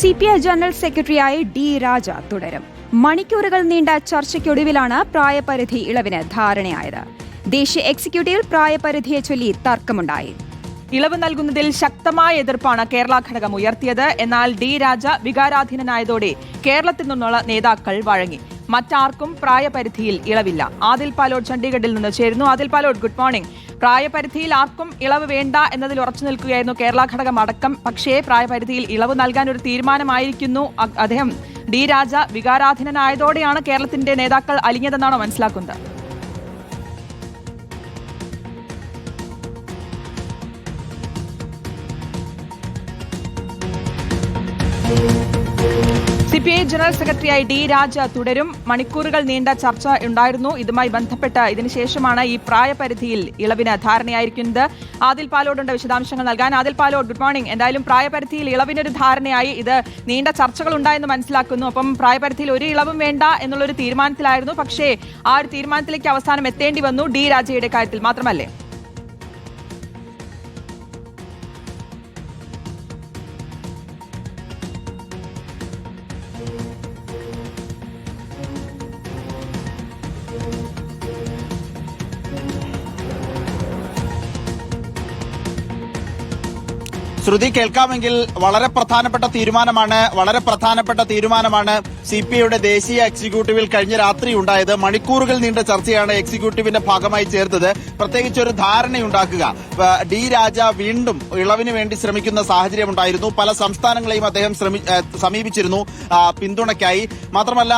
CPI general സെക്രട്ടറിയായി D രാജ തുടരും. മണിക്കൂറുകൾ നീണ്ട ചർച്ചയ്ക്കൊടുവിലാണ് പ്രായപരിധി ഇളവിന് ധാരണയായത്. ദേശീയ എക്സിക്യൂട്ടീവിൽ പ്രായപരിധിയെ ചൊല്ലി തർക്കമുണ്ടായി. ഇളവ് നൽകുന്നതിൽ ശക്തമായ എതിർപ്പാണ് കേരള ഘടകം ഉയർത്തിയത്. എന്നാൽ ഡി രാജ വികാരാധീനനായതോടെ കേരളത്തിൽ നിന്നുള്ള നേതാക്കൾ വഴങ്ങി. മറ്റാർക്കും പ്രായപരിധിയിൽ ഇളവില്ല. ആദിൽ പാലോട് ചണ്ഡീഗഡിൽ നിന്ന് ചേരുന്നു. Adil Palode, good morning. പ്രായപരിധിയിൽ ആർക്കും ഇളവ് വേണ്ട എന്നതിൽ ഉറച്ചു നിൽക്കുകയായിരുന്നു കേരള ഘടകം അടക്കം. പക്ഷേ പ്രായപരിധിയിൽ ഇളവ് നൽകാൻ ഒരു തീരുമാനമായിരിക്കുന്നു. അദ്ദേഹം ഡി രാജ വികാരാധീനനായതോടെയാണ് കേരളത്തിന്റെ നേതാക്കൾ അലിഞ്ഞതെന്നാണോ മനസ്സിലാക്കുന്നത്? CPI ജനറൽ സെക്രട്ടറിയായി ഡി രാജ തുടരും. മണിക്കൂറുകൾ നീണ്ട ചർച്ച ഉണ്ടായിരുന്നു. ഇതുമായി ബന്ധപ്പെട്ട് ഇതിനുശേഷമാണ് ഈ പ്രായപരിധിയിൽ ഇളവിന് ധാരണയായിരിക്കുന്നത്. ആദിൽ പാലോടുണ്ട് വിശദാംശങ്ങൾ നൽകാൻ. Adil Palode, good morning. എന്തായാലും പ്രായപരിധിയിൽ ഇളവിനൊരു ധാരണയായി. ഇത് നീണ്ട ചർച്ചകൾ ഉണ്ടായെന്ന് മനസ്സിലാക്കുന്നു. അപ്പം പ്രായപരിധിയിൽ ഒരു ഇളവും വേണ്ട എന്നുള്ളൊരു തീരുമാനത്തിലായിരുന്നു. പക്ഷേ ആ ഒരു തീരുമാനത്തിലേക്ക് അവസാനം എത്തേണ്ടി വന്നു ഡി രാജയുടെ കാര്യത്തിൽ മാത്രമല്ലേ? ശ്രുതി, കേൾക്കാമെങ്കിൽ വളരെ പ്രധാനപ്പെട്ട തീരുമാനമാണ് CPIയുടെ ദേശീയ എക്സിക്യൂട്ടീവിൽ കഴിഞ്ഞ രാത്രി ഉണ്ടായത്. മണിക്കൂറുകൾ നീണ്ട ചർച്ചയാണ് എക്സിക്യൂട്ടീവിന്റെ ഭാഗമായി ചേർത്തത്. പ്രത്യേകിച്ച് ഒരു ധാരണയുണ്ടാക്കുക. ഡി രാജ വീണ്ടും ഇളവിന് വേണ്ടി ശ്രമിക്കുന്ന സാഹചര്യം ഉണ്ടായിരുന്നു. പല സംസ്ഥാനങ്ങളെയും അദ്ദേഹം സമീപിച്ചിരുന്നു പിന്തുണയ്ക്കായി. മാത്രമല്ല,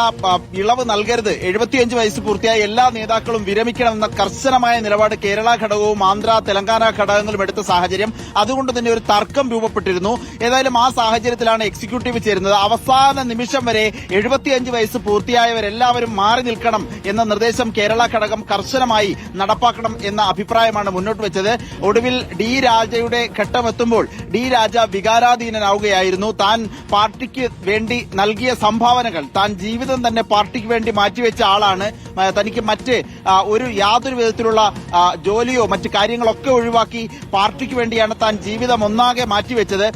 ഇളവ് നൽകരുത്, 75 വയസ്സ് പൂർത്തിയായ എല്ലാ നേതാക്കളും വിരമിക്കണമെന്ന കർശനമായ നിലപാട് കേരള ഘടകവും ആന്ധ്ര, തെലങ്കാന ഘടകങ്ങളും എടുത്ത സാഹചര്യം. അതുകൊണ്ട് തന്നെ ഒരു തർക്കം രൂപപ്പെട്ടിരുന്നു. ഏതായാലും ആ സാഹചര്യത്തിലാണ് എക്സിക്യൂട്ടീവ് ചേരുന്നത്. അവസാന നിമിഷം വരെ 75 വയസ്സ് പൂർത്തിയായവരെല്ലാവരും മാറി നിൽക്കണം എന്ന നിർദ്ദേശം കേരള ഘടകം കർശനമായി നടപ്പാക്കണം എന്ന അഭിപ്രായമാണ് മുന്നോട്ട് വെച്ചത്. ഒടുവിൽ ഡി രാജയുടെ ഘട്ടമെത്തുമ്പോൾ ഡി രാജ വികാരാധീനനാവുകയായിരുന്നു. താൻ പാർട്ടിക്ക് വേണ്ടി നൽകിയ സംഭാവനകൾ, താൻ ജീവിതം തന്നെ പാർട്ടിക്ക് വേണ്ടി മാറ്റിവെച്ച ആളാണ്. തനിക്ക് യാതൊരു വിധത്തിലുള്ള ജോലിയോ മറ്റു കാര്യങ്ങളൊക്കെ ഒഴിവാക്കി പാർട്ടിക്ക് വേണ്ടിയാണ് താൻ ജീവിതം ഒന്നാകെ മാറ്റിവെച്ചത്.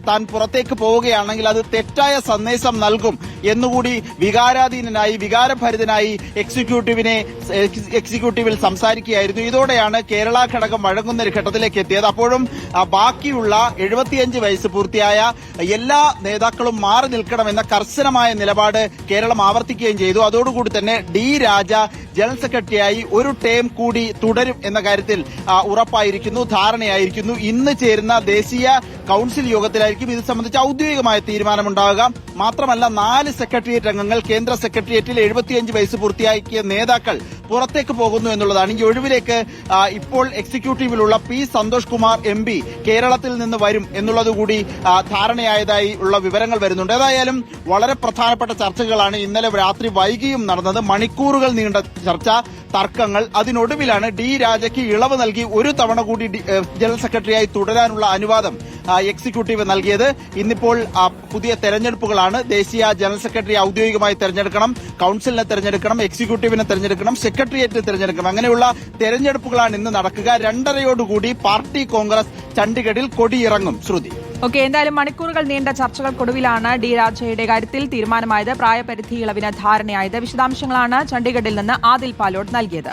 താൻ പുറത്തേക്ക് പോവുകയാണെങ്കിൽ അത് തെറ്റായ സന്ദേശം നൽകും എന്നുകൂടി വികാരഭരിതനായി എക്സിക്യൂട്ടീവിൽ സംസാരിക്കുകയായിരുന്നു. ഇതോടെയാണ് കേരള ഘടകം വഴങ്ങുന്ന ഒരു ഘട്ടത്തിലേക്ക് എത്തിയത്. അപ്പോഴും ബാക്കിയുള്ള 75 വയസ്സ് പൂർത്തിയായ എല്ലാ നേതാക്കളും മാറി നിൽക്കണമെന്ന കർശനമായ നിലപാട് കേരളം ആവർത്തിക്കുകയും ചെയ്തു. അതോടുകൂടി തന്നെ ഡി രാജ ജനറൽ സെക്രട്ടറിയായി ഒരു ടേം കൂടി തുടരും എന്ന കാര്യത്തിൽ ഉറപ്പായിരിക്കുന്നു, ധാരണയായിരിക്കുന്നു. ഇന്ന് ചേരുന്ന ദേശീയ കൌൺസിൽ യോഗത്തിലായിരിക്കും ഇത് സംബന്ധിച്ച് ഔദ്യോഗികമായ തീരുമാനമുണ്ടാകുക. മാത്രമല്ല, 4 സെക്രട്ടേറിയറ്റ് അംഗങ്ങൾ, കേന്ദ്ര സെക്രട്ടേറിയറ്റിൽ 75 വയസ്സ് പൂർത്തിയാക്കിയ നേതാക്കൾ പുറത്തേക്ക് പോകുന്നു എന്നുള്ളതാണ്. ഈ ഒഴിവിലേക്ക് ഇപ്പോൾ എക്സിക്യൂട്ടീവിലുള്ള പി സന്തോഷ് കുമാർ MP കേരളത്തിൽ നിന്ന് വരും എന്നുള്ളതുകൂടി ധാരണയായതായി ഉള്ള വിവരങ്ങൾ വരുന്നുണ്ട്. ഏതായാലും വളരെ പ്രധാനപ്പെട്ട ചർച്ചകളാണ് ഇന്നലെ രാത്രി വൈകിയും നടന്നത്. മണിക്കൂറുകൾ നീണ്ട ചർച്ച, തർക്കങ്ങൾ. അതിനൊടുവിലാണ് ഡി രാജയ്ക്ക് ഇളവ് നൽകി ഒരു തവണ കൂടി ജനറൽ സെക്രട്ടറിയായി തുടരാനുള്ള അനുവാദം എക്സിക്യൂട്ടീവ് നൽകിയത്. ഇന്നിപ്പോൾ പുതിയ തെരഞ്ഞെടുപ്പുകളാണ്. ദേശീയ ജനറൽ സെക്രട്ടറി ഔദ്യോഗികമായി തെരഞ്ഞെടുക്കണം, കൌൺസിലിനെ തെരഞ്ഞെടുക്കണം, എക്സിക്യൂട്ടീവിനെ തെരഞ്ഞെടുക്കണം, സെക്രട്ടേറിയറ്റ് തെരഞ്ഞെടുക്കണം. അങ്ങനെയുള്ള തെരഞ്ഞെടുപ്പുകളാണ് ഇന്ന് നടക്കുക. 2:30 പാർട്ടി കോൺഗ്രസ് ചണ്ഡീഗഡിൽ കൊടിയിറങ്ങും. ശ്രുതി, എന്തായാലും മണിക്കൂറുകൾ നീണ്ട ചർച്ചകൾക്കൊടുവിലാണ് ഡി രാജയുടെ കാര്യത്തിൽ തീരുമാനമായത്. പ്രായപരിധി ഇളവിന് ധാരണയായത്. വിശദാംശങ്ങളാണ് ചണ്ഡീഗഡിൽ നിന്ന് ആദിൽ പാലോട് നൽകിയത്.